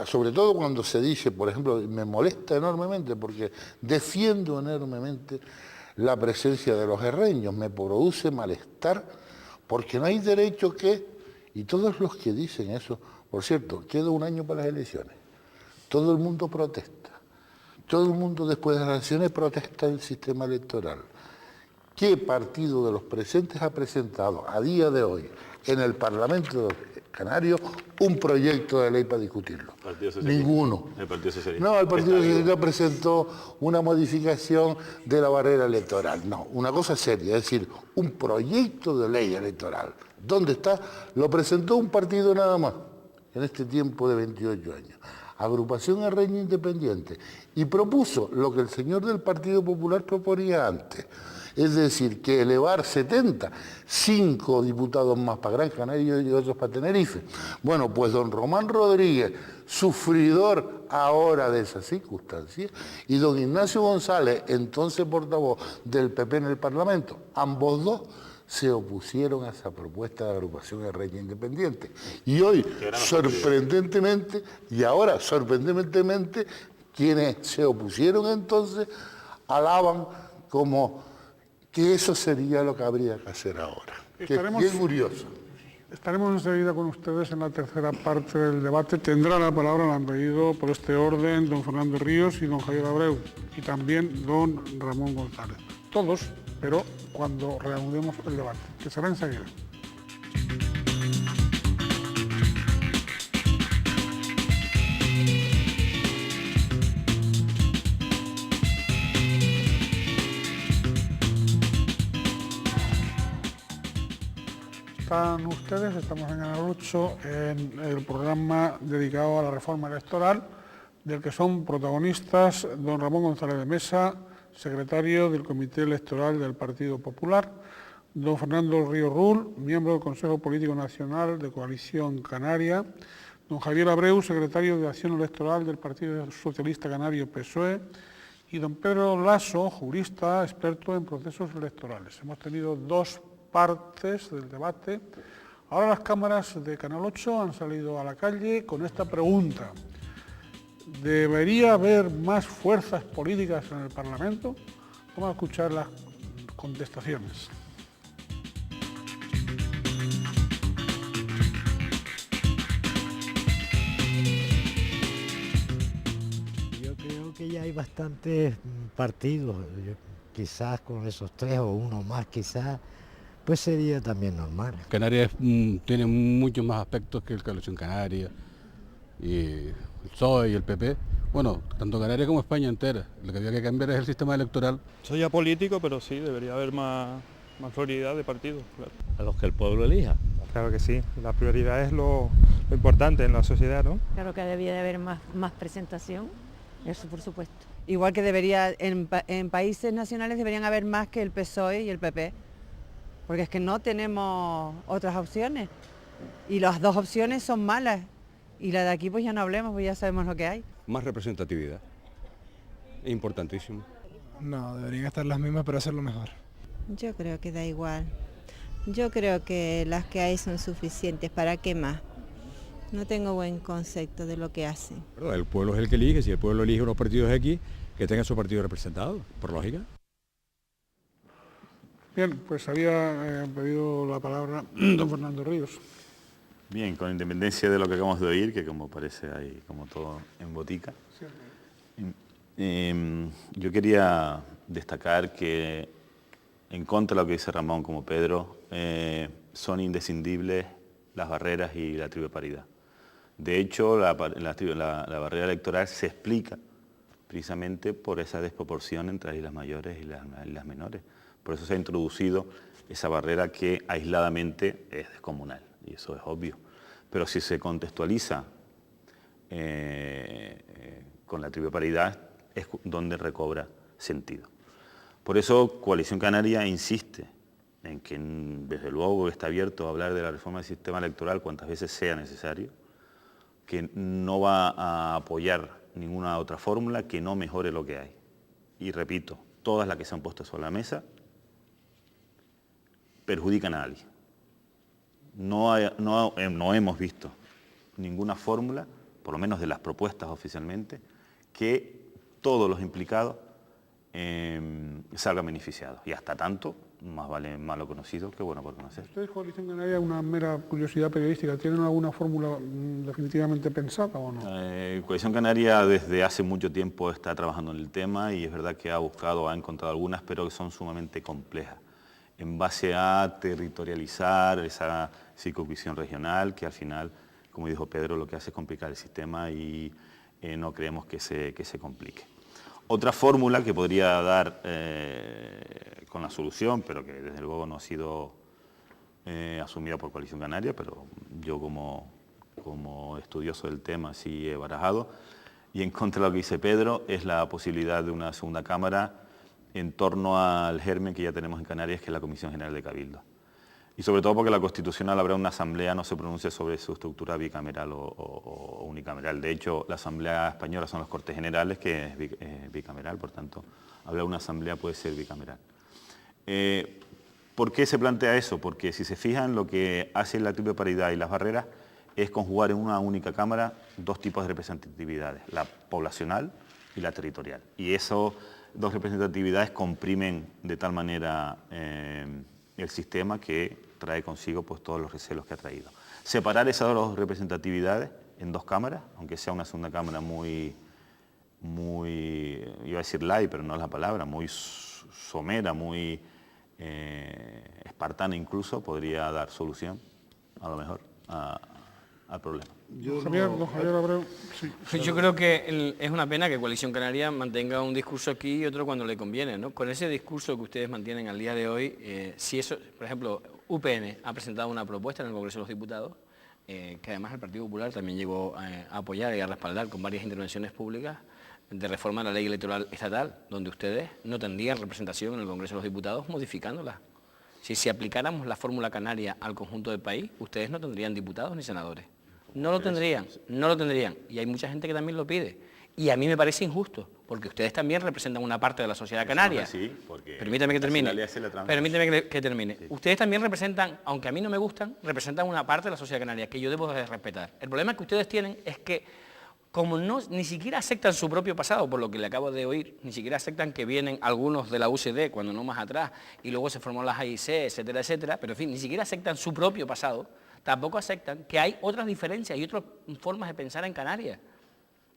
sobre todo cuando se dice, por ejemplo, me molesta enormemente porque defiendo enormemente la presencia de los herreños, me produce malestar porque no hay derecho y todos los que dicen eso, por cierto, queda un año para las elecciones, todo el mundo protesta, todo el mundo después de las elecciones protesta el sistema electoral. ¿Qué partido de los presentes ha presentado a día de hoy en el Parlamento Canario un proyecto de ley para discutirlo? Ninguno. El Partido Socialista. No, el Partido Socialista presentó una modificación de la barrera electoral. No, una cosa seria, es decir, un proyecto de ley electoral. ¿Dónde está? Lo presentó un partido nada más, en este tiempo de 28 años. Agrupación Herreño Independiente. Y propuso lo que el señor del Partido Popular proponía antes. Es decir, que elevar 5 diputados más para Gran Canaria y otros para Tenerife. Bueno, pues don Román Rodríguez, sufridor ahora de esas circunstancias, y don Ignacio González, entonces portavoz del PP en el Parlamento, ambos dos se opusieron a esa propuesta de agrupación Herreño Independiente. Y hoy, sorprendentemente, quienes se opusieron entonces alaban como que eso sería lo que habría que hacer ahora. Que es curioso. Estaremos enseguida con ustedes en la tercera parte del debate. Tendrá la palabra, la han pedido por este orden, don Fernando Ríos y don Javier Abreu, y también don Ramón González. Todos, pero cuando reanudemos el debate, que será enseguida. están ustedes? Estamos en Canal 8 en el programa dedicado a la reforma electoral, del que son protagonistas don Ramón González de Mesa, secretario del Comité Electoral del Partido Popular, don Fernando Río Rull, miembro del Consejo Político Nacional de Coalición Canaria, don Javier Abreu, secretario de Acción Electoral del Partido Socialista Canario PSOE, y don Pedro Lasso, jurista, experto en procesos electorales. Hemos tenido dos partes del debate. Ahora las cámaras de Canal 8 han salido a la calle con esta pregunta: ¿debería haber más fuerzas políticas en el Parlamento? Vamos a escuchar las contestaciones. Yo creo que ya hay bastantes partidos, quizás con esos 3 o uno más quizás, pues sería también normal. Canarias tiene muchos más aspectos que el Coalición Canaria y el PSOE y el PP. Bueno, tanto Canarias como España entera. Lo que había que cambiar es el sistema electoral. Soy apolítico, pero sí, debería haber más pluralidad de partidos, claro. A los que el pueblo elija. Claro que sí, la prioridad es lo importante en la sociedad, ¿no? Claro que debería de haber más presentación, eso por supuesto. Igual que debería, en países nacionales deberían haber más que el PSOE y el PP, porque es que no tenemos otras opciones, y las dos opciones son malas, y la de aquí pues ya no hablemos, pues ya sabemos lo que hay. Más representatividad, es importantísimo. No, deberían estar las mismas, pero hacerlo mejor. Yo creo que da igual. Yo creo que las que hay son suficientes. ¿Para qué más? No tengo buen concepto de lo que hacen. El pueblo es el que elige, si el pueblo elige unos partidos X, que tenga su partido representado, por lógica. Bien, pues había pedido la palabra don Fernando Ríos. Bien, con independencia de lo que acabamos de oír, que como parece hay como todo en botica, yo quería destacar que en contra de lo que dice Ramón como Pedro, son indescindibles las barreras y la triple paridad. De hecho, la barrera electoral se explica precisamente por esa desproporción entre las islas mayores y las menores. Por eso se ha introducido esa barrera que aisladamente es descomunal, y eso es obvio. Pero si se contextualiza con la triple paridad, es donde recobra sentido. Por eso Coalición Canaria insiste en que desde luego está abierto a hablar de la reforma del sistema electoral cuantas veces sea necesario, que no va a apoyar ninguna otra fórmula que no mejore lo que hay. Y repito, todas las que se han puesto sobre la mesa perjudican a nadie. No hemos visto ninguna fórmula, por lo menos de las propuestas oficialmente, que todos los implicados salgan beneficiados. Y hasta tanto, más vale malo conocido que bueno por conocer. ¿Ustedes, Coalición Canaria, una mera curiosidad periodística, tienen alguna fórmula definitivamente pensada o no? Coalición Canaria desde hace mucho tiempo está trabajando en el tema y es verdad que ha encontrado algunas, pero que son sumamente complejas, en base a territorializar esa circunscripción regional, que al final, como dijo Pedro, lo que hace es complicar el sistema y no creemos que se complique. Otra fórmula que podría dar con la solución, pero que desde luego no ha sido asumida por Coalición Canaria, pero yo como estudioso del tema sí he barajado, y en contra de lo que dice Pedro, es la posibilidad de una segunda cámara en torno al germen que ya tenemos en Canarias, que es la Comisión General de Cabildo. Y sobre todo porque la Constitucional habrá una asamblea, no se pronuncia sobre su estructura bicameral o unicameral. De hecho, la Asamblea Española son los Cortes Generales, que es bicameral, por tanto, hablar una asamblea puede ser bicameral. ¿Por qué se plantea eso? Porque si se fijan, lo que hace la triple paridad y las barreras es conjugar en una única Cámara dos tipos de representatividades, la poblacional y la territorial. Y esas dos representatividades comprimen de tal manera el sistema que trae consigo pues, todos los recelos que ha traído. Separar esas dos representatividades en dos cámaras, aunque sea una segunda cámara muy, iba a decir light, pero no es la palabra, muy somera, muy espartana incluso, podría dar solución, a lo mejor, al problema. Javier Abreu, sí. Yo creo que es una pena que Coalición Canaria mantenga un discurso aquí y otro cuando le conviene, ¿no? Con ese discurso que ustedes mantienen al día de hoy, si eso, por ejemplo, UPN ha presentado una propuesta en el Congreso de los Diputados, que además el Partido Popular también llegó a apoyar y a respaldar con varias intervenciones públicas, de reforma de la ley electoral estatal, donde ustedes no tendrían representación en el Congreso de los Diputados modificándola. Si aplicáramos la fórmula canaria al conjunto del país, ustedes no tendrían diputados ni senadores. No lo tendrían, no lo tendrían. Y hay mucha gente que también lo pide. Y a mí me parece injusto, porque ustedes también representan una parte de la sociedad canaria. Sí, porque permítame que termine. Permíteme que termine. Sí. Ustedes también representan, aunque a mí no me gustan, representan una parte de la sociedad canaria que yo debo de respetar. El problema que ustedes tienen es que, como ni siquiera aceptan su propio pasado, por lo que le acabo de oír, ni siquiera aceptan que vienen algunos de la UCD, cuando no más atrás, y luego se formó las AIC, etcétera, etcétera, pero en fin, ni siquiera aceptan su propio pasado, tampoco aceptan que hay otras diferencias y otras formas de pensar en Canarias.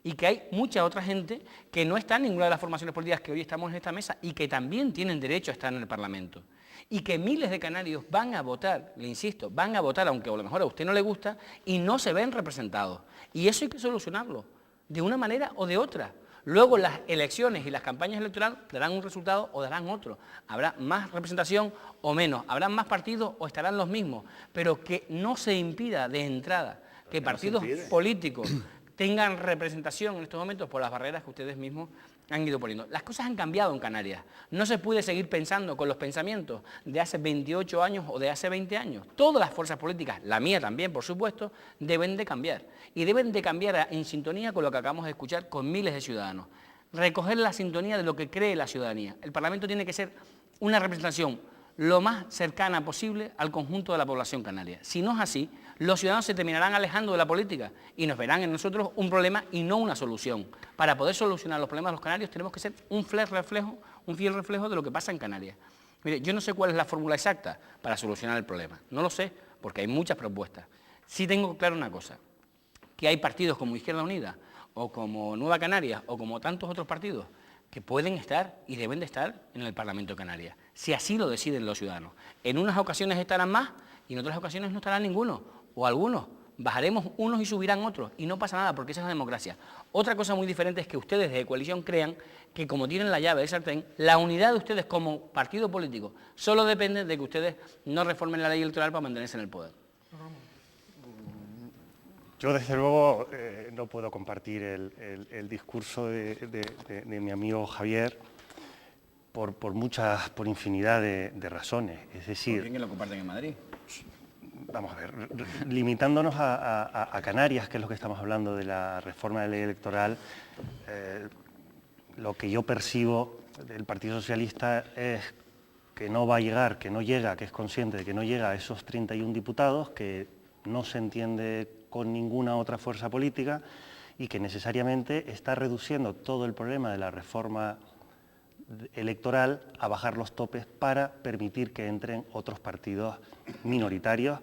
Y que hay mucha otra gente que no está en ninguna de las formaciones políticas que hoy estamos en esta mesa y que también tienen derecho a estar en el Parlamento. Y que miles de canarios van a votar, le insisto, van a votar, aunque a lo mejor a usted no le gusta, y no se ven representados. Y eso hay que solucionarlo, de una manera o de otra. Luego las elecciones y las campañas electorales darán un resultado o darán otro. Habrá más representación o menos, habrán más partidos o estarán los mismos, pero que no se impida de entrada que partidos políticos tengan representación en estos momentos por las barreras que ustedes mismos han ido poniendo. Las cosas han cambiado en Canarias. No se puede seguir pensando con los pensamientos de hace 28 años o de hace 20 años. Todas las fuerzas políticas, la mía también, por supuesto, deben de cambiar. Y deben de cambiar en sintonía con lo que acabamos de escuchar con miles de ciudadanos. Recoger la sintonía de lo que cree la ciudadanía. El Parlamento tiene que ser una representación lo más cercana posible al conjunto de la población canaria. Si no es así, los ciudadanos se terminarán alejando de la política y nos verán en nosotros un problema y no una solución. Para poder solucionar los problemas de los canarios tenemos que ser un fiel reflejo de lo que pasa en Canarias. Mire, yo no sé cuál es la fórmula exacta para solucionar el problema, no lo sé, porque hay muchas propuestas. Sí tengo claro una cosa, que hay partidos como Izquierda Unida, o como Nueva Canarias, o como tantos otros partidos, que pueden estar y deben de estar en el Parlamento de Canarias, si así lo deciden los ciudadanos. En unas ocasiones estarán más y en otras ocasiones no estarán ninguno, o algunos. Bajaremos unos y subirán otros, y no pasa nada, porque esa es la democracia. Otra cosa muy diferente es que ustedes de coalición crean que, como tienen la llave del sartén, la unidad de ustedes como partido político solo depende de que ustedes no reformen la ley electoral para mantenerse en el poder. Yo, desde luego, no puedo compartir el discurso de mi amigo Javier por infinidad de razones. Es decir, ¿por qué que lo comparten en Madrid? Vamos a ver, limitándonos a Canarias, que es lo que estamos hablando de la reforma de la ley electoral, lo que yo percibo del Partido Socialista es que no va a llegar, que no llega, que es consciente de que no llega a esos 31 diputados, que no se entiende con ninguna otra fuerza política y que necesariamente está reduciendo todo el problema de la reforma electoral a bajar los topes para permitir que entren otros partidos minoritarios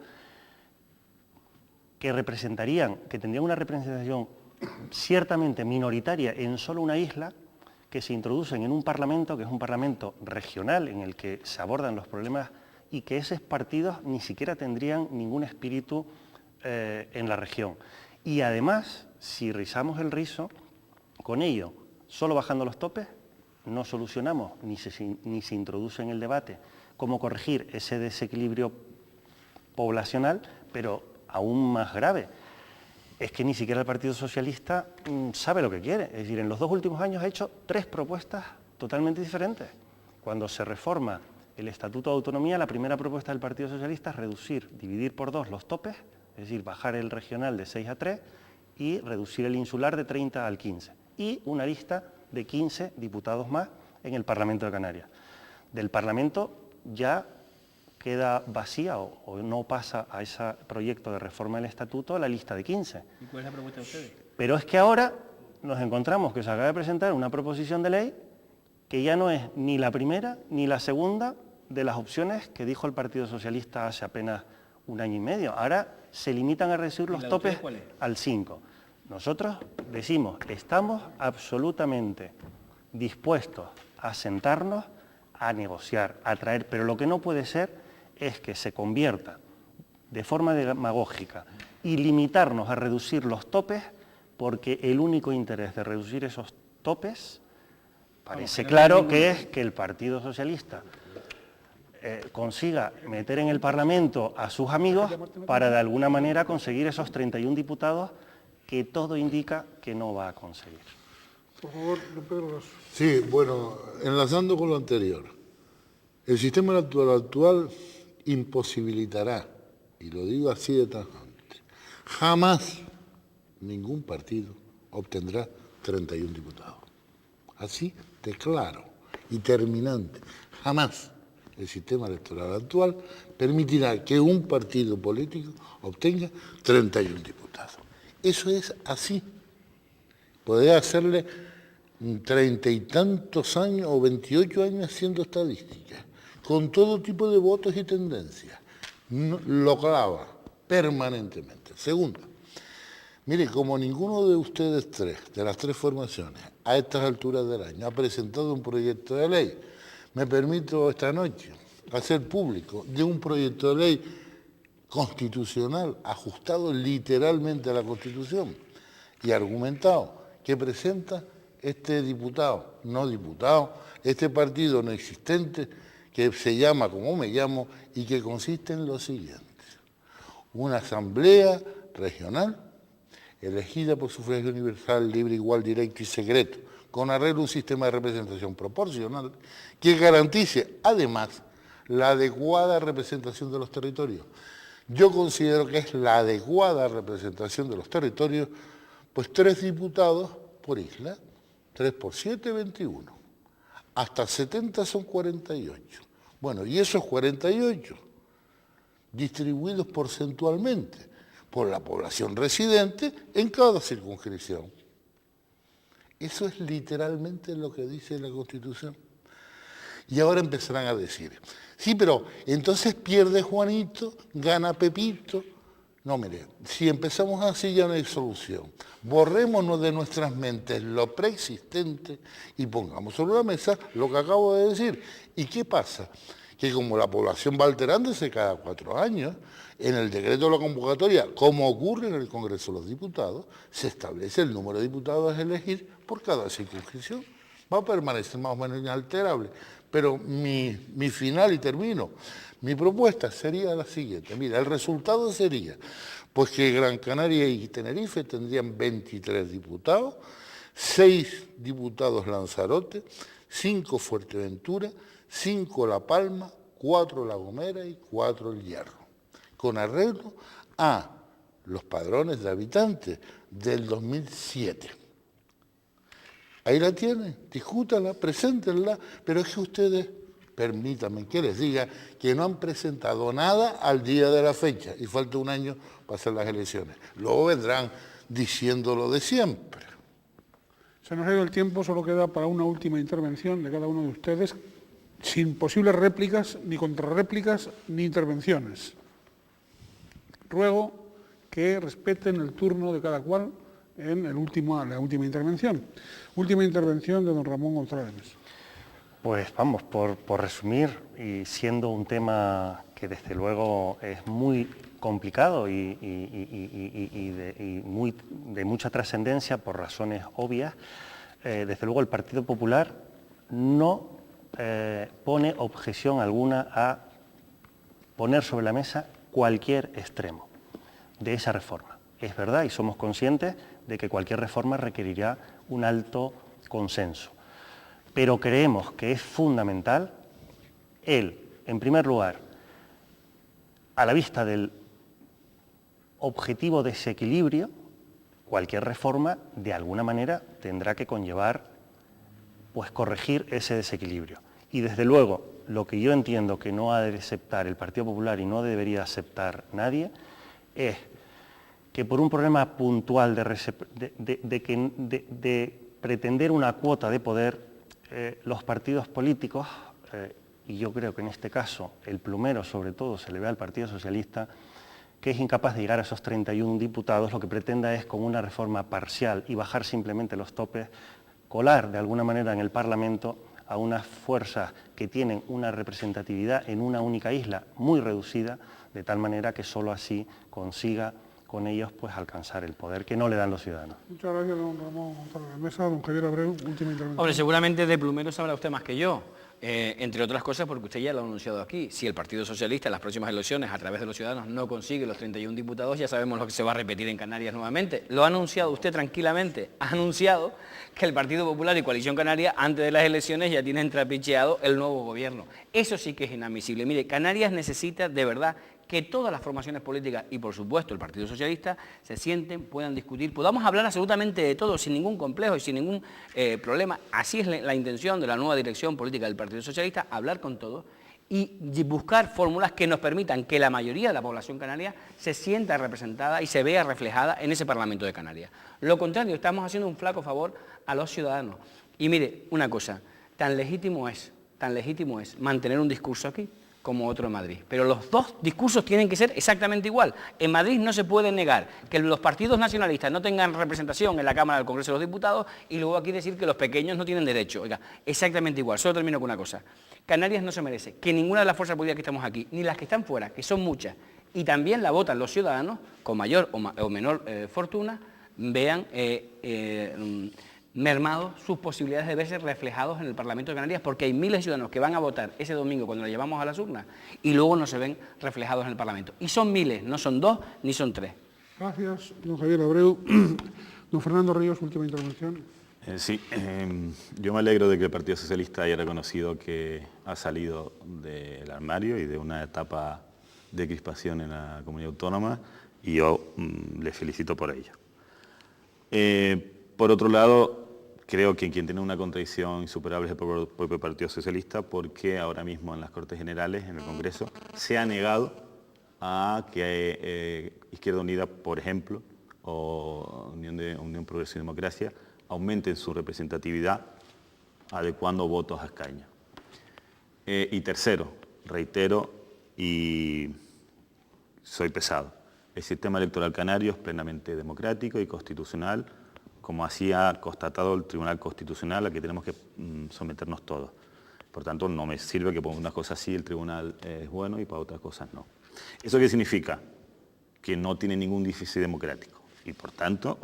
que tendrían una representación ciertamente minoritaria en solo una isla, que se introducen en un parlamento que es un parlamento regional en el que se abordan los problemas y que esos partidos ni siquiera tendrían ningún espíritu en la región. Y además, si rizamos el rizo, con ello, solo bajando los topes, no solucionamos ni se introduce en el debate cómo corregir ese desequilibrio poblacional, pero aún más grave, es que ni siquiera el Partido Socialista sabe lo que quiere. Es decir, en los 2 últimos años ha hecho 3 propuestas totalmente diferentes. Cuando se reforma el Estatuto de Autonomía, la primera propuesta del Partido Socialista es dividir por 2 los topes, es decir, bajar el regional de 6 a 3 y reducir el insular de 30 al 15. Y una lista de 15 diputados más en el Parlamento de Canarias. Del Parlamento ya queda vacía o no pasa a ese proyecto de reforma del Estatuto la lista de 15. ¿Y cuál es la propuesta de ustedes? Pero es que ahora nos encontramos que se acaba de presentar una proposición de ley que ya no es ni la primera ni la segunda de las opciones que dijo el Partido Socialista hace apenas 1 año y medio. Ahora se limitan a reducir los topes al 5. Nosotros decimos, estamos absolutamente dispuestos a sentarnos, a negociar, a traer, pero lo que no puede ser es que se convierta de forma demagógica y limitarnos a reducir los topes, porque el único interés de reducir esos topes parece claro que es que el Partido Socialista consiga meter en el Parlamento a sus amigos para de alguna manera conseguir esos 31 diputados que todo indica que no va a conseguir. Por favor, don Pedro Lasso. Sí, bueno, enlazando con lo anterior, el sistema electoral actual imposibilitará, y lo digo así de tajante, jamás ningún partido obtendrá 31 diputados. Así de claro y terminante. Jamás el sistema electoral actual permitirá que un partido político obtenga 31 diputados. Eso es así. Podría hacerle 30 y tantos años o 28 años haciendo estadísticas, con todo tipo de votos y tendencias. Lo clava permanentemente. Segundo, mire, como ninguno de ustedes tres, de las tres formaciones, a estas alturas del año, ha presentado un proyecto de ley, me permito esta noche hacer público de un proyecto de ley constitucional, ajustado literalmente a la Constitución y argumentado, que presenta este diputado, no diputado, este partido no existente, que se llama como me llamo y que consiste en lo siguiente: una asamblea regional elegida por sufragio universal, libre, igual, directo y secreto, con arreglo a un sistema de representación proporcional que garantice además la adecuada representación de los territorios. Yo considero que es la adecuada representación de los territorios, pues 3 diputados por isla, 3 por 7, 21. Hasta 70 son 48. Bueno, y esos 48, distribuidos porcentualmente por la población residente en cada circunscripción. Eso es literalmente lo que dice la Constitución. Y ahora empezarán a decir, sí, pero entonces pierde Juanito, gana Pepito. No, mire, si empezamos así ya no hay solución. Borrémonos de nuestras mentes lo preexistente y pongamos sobre la mesa lo que acabo de decir. ¿Y qué pasa? Que como la población va alterándose cada 4 años, en el decreto de la convocatoria, como ocurre en el Congreso de los Diputados, se establece el número de diputados a elegir por cada circunscripción. Va a permanecer más o menos inalterable. Pero mi final, y termino, mi propuesta sería la siguiente. Mira, el resultado sería pues que Gran Canaria y Tenerife tendrían 23 diputados, 6 diputados Lanzarote, 5 Fuerteventura, 5 La Palma, 4 La Gomera y 4 El Hierro, con arreglo a los padrones de habitantes del 2007. Ahí la tienen, discútanla, preséntenla, pero es que ustedes, permítanme que les diga, que no han presentado nada al día de la fecha y falta un año para hacer las elecciones. Luego vendrán diciendo lo de siempre. Se nos ha ido el tiempo, solo queda para una última intervención de cada uno de ustedes, sin posibles réplicas, ni contrarréplicas, ni intervenciones. Ruego que respeten el turno de cada cual en la última intervención. Última intervención de don Ramón González Mesa. Pues vamos, por resumir, y siendo un tema que desde luego es muy complicado y de mucha trascendencia por razones obvias, desde luego el Partido Popular no pone objeción alguna a poner sobre la mesa cualquier extremo de esa reforma. Es verdad y somos conscientes de que cualquier reforma requerirá un alto consenso, pero creemos que es fundamental en primer lugar, a la vista del objetivo desequilibrio, cualquier reforma de alguna manera tendrá que conllevar pues corregir ese desequilibrio. Y desde luego, lo que yo entiendo que no ha de aceptar el Partido Popular y no debería aceptar nadie es que por un problema puntual de pretender una cuota de poder, los partidos políticos, y yo creo que en este caso el plumero sobre todo se le ve al Partido Socialista, que es incapaz de llegar a esos 31 diputados, lo que pretenda es con una reforma parcial y bajar simplemente los topes, colar de alguna manera en el Parlamento a unas fuerzas que tienen una representatividad en una única isla muy reducida, de tal manera que solo así consiga con ellos pues alcanzar el poder que no le dan los ciudadanos. Muchas gracias, don Ramón González Mesa. Don Javier Abreu, última intervención. Hombre, seguramente de plumero sabrá usted más que yo. entre otras cosas porque usted ya lo ha anunciado aquí. Si el Partido Socialista en las próximas elecciones, a través de los ciudadanos, no consigue los 31 diputados, ya sabemos lo que se va a repetir en Canarias nuevamente. Lo ha anunciado usted tranquilamente, ha anunciado que el Partido Popular y Coalición Canaria, antes de las elecciones, ya tienen trapicheado el nuevo gobierno. Eso sí que es inadmisible. Mire, Canarias necesita de verdad que todas las formaciones políticas y por supuesto el Partido Socialista se sienten, puedan discutir, podamos hablar absolutamente de todo sin ningún complejo y sin ningún problema. Así es la intención de la nueva dirección política del Partido Socialista, hablar con todos y buscar fórmulas que nos permitan que la mayoría de la población canaria se sienta representada y se vea reflejada en ese Parlamento de Canarias. Lo contrario, estamos haciendo un flaco favor a los ciudadanos. Y mire, una cosa, tan legítimo es mantener un discurso aquí como otro en Madrid. Pero los dos discursos tienen que ser exactamente igual. En Madrid no se puede negar que los partidos nacionalistas no tengan representación en la Cámara del Congreso de los Diputados y luego aquí decir que los pequeños no tienen derecho. Oiga, exactamente igual. Solo termino con una cosa. Canarias no se merece que ninguna de las fuerzas políticas que estamos aquí, ni las que están fuera, que son muchas, y también la votan los ciudadanos, con mayor o menor fortuna, vean mermados sus posibilidades de verse reflejados en el Parlamento de Canarias, porque hay miles de ciudadanos que van a votar ese domingo cuando lo llevamos a las urnas y luego no se ven reflejados en el Parlamento. Y son miles, no son 2 ni son 3. Gracias, don Javier Abreu. Don Fernando Ríos, última intervención. Sí, yo me alegro de que el Partido Socialista haya reconocido que ha salido del armario y de una etapa de crispación en la comunidad autónoma y yo le felicito por ello. Por otro lado, creo que quien tiene una contradicción insuperable es el propio Partido Socialista, porque ahora mismo en las Cortes Generales, en el Congreso, se ha negado a que Izquierda Unida, por ejemplo, o Unión Progreso y Democracia, aumenten su representatividad adecuando votos a escaños. Y tercero, reitero y soy pesado, el sistema electoral canario es plenamente democrático y constitucional, como así ha constatado el Tribunal Constitucional, al que tenemos que someternos todos. Por tanto, no me sirve que por unas cosas sí el Tribunal es bueno y para otras cosas no. ¿Eso qué significa? Que no tiene ningún déficit democrático. Y por tanto,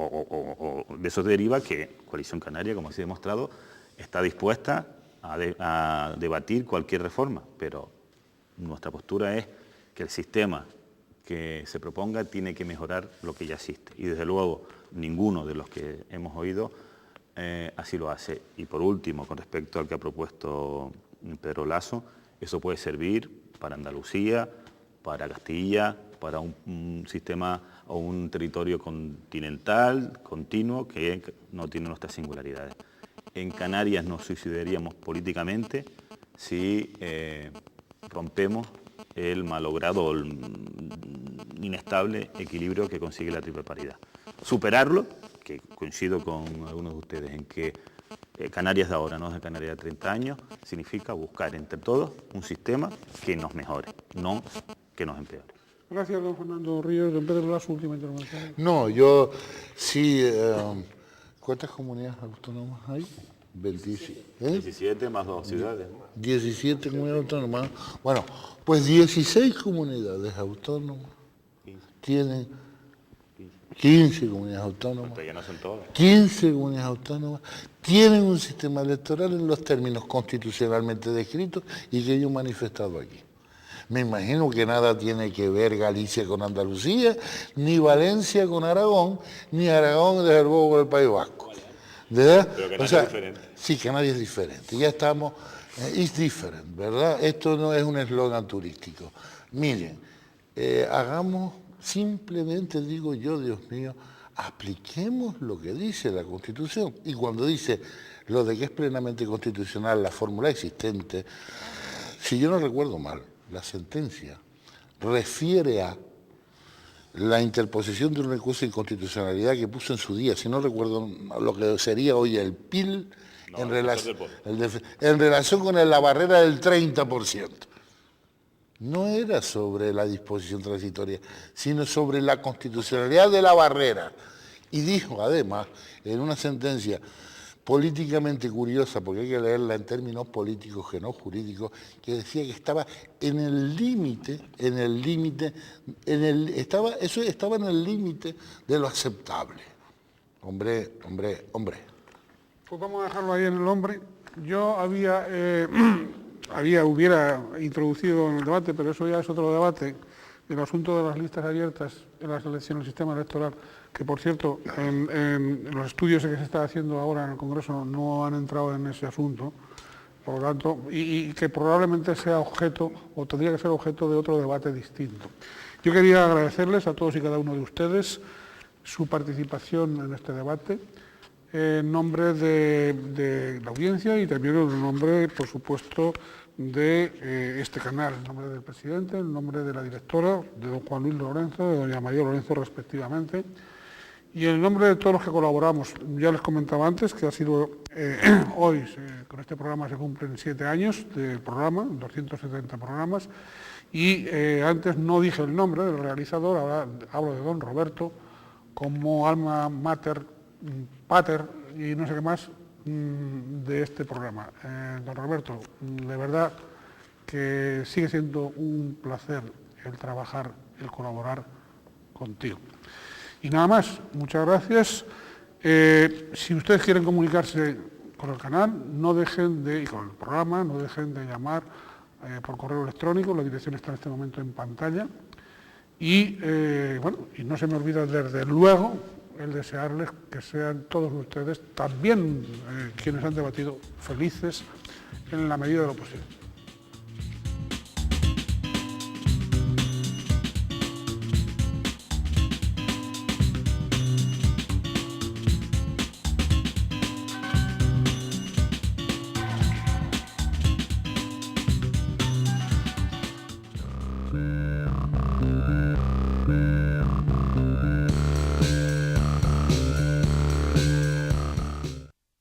de eso deriva que Coalición Canaria, como así he demostrado, está dispuesta a debatir cualquier reforma, pero nuestra postura es que el sistema que se proponga tiene que mejorar lo que ya existe. Y desde luego, ninguno de los que hemos oído así lo hace. Y por último, con respecto al que ha propuesto Pedro Lasso, eso puede servir para Andalucía, para Castilla, para un sistema o un territorio continental, continuo, que no tiene nuestras singularidades. En Canarias nos suicidaríamos políticamente si rompemos el malogrado o el inestable equilibrio que consigue la triple paridad. Superarlo, que coincido con algunos de ustedes en que Canarias de ahora, no es de Canarias de 30 años, significa buscar entre todos un sistema que nos mejore, no que nos empeore. Gracias, don Fernando Ríos. Don Pedro Lasso, última intervención. No, yo sí... ¿Cuántas comunidades autónomas hay? 17 más 2 ciudades. 17 comunidades autónomas. Bueno, pues 16 comunidades autónomas tienen 15 comunidades autónomas. Pero ya no son todas. 15 comunidades autónomas tienen un sistema electoral en los términos constitucionalmente descritos y que yo he manifestado aquí. Me imagino que nada tiene que ver Galicia con Andalucía, ni Valencia con Aragón, ni Aragón desde luego con el País Vasco. ¿Verdad? Pero Canarias es diferente. Sí, Canarias es diferente. Ya estamos, it's different, ¿verdad? Esto no es un eslogan turístico. Miren, hagamos, simplemente digo yo, Dios mío, apliquemos lo que dice la Constitución. Y cuando dice lo de que es plenamente constitucional la fórmula existente, si yo no recuerdo mal, la sentencia refiere a la interposición de un recurso de inconstitucionalidad que puso en su día, si no recuerdo lo que sería hoy el PIL, en relación con la barrera del 30%. No era sobre la disposición transitoria, sino sobre la constitucionalidad de la barrera. Y dijo, además, en una sentencia políticamente curiosa, porque hay que leerla en términos políticos que no jurídicos, que decía que estaba en el límite, eso estaba en el límite de lo aceptable. Hombre. Pues vamos a dejarlo ahí en el hombre. Yo había hubiera introducido en el debate, pero eso ya es otro debate, el asunto de las listas abiertas en las elecciones, el sistema electoral, que por cierto, en los estudios que se está haciendo ahora en el Congreso no han entrado en ese asunto, por lo tanto, y que probablemente sea objeto, o tendría que ser objeto de otro debate distinto. Yo quería agradecerles a todos y cada uno de ustedes su participación en este debate, en nombre de la audiencia y también en nombre, por supuesto, de este canal, en nombre del presidente, en nombre de la directora, de don Juan Luis Lorenzo, de doña María Lorenzo, respectivamente, y en nombre de todos los que colaboramos. Ya les comentaba antes que ha sido hoy, con este programa se cumplen 7 años del programa, 270 programas, y antes no dije el nombre del realizador, ahora hablo de don Roberto, como alma mater, pater y no sé qué más de este programa. Don Roberto, de verdad que sigue siendo un placer el trabajar, el colaborar contigo. Y nada más, muchas gracias. Si ustedes quieren comunicarse con el canal, no dejen de, y con el programa, no dejen de llamar por correo electrónico, la dirección está en este momento en pantalla. Y bueno, y no se me olvida desde luego el desearles que sean todos ustedes, también quienes han debatido, felices en la medida de lo posible.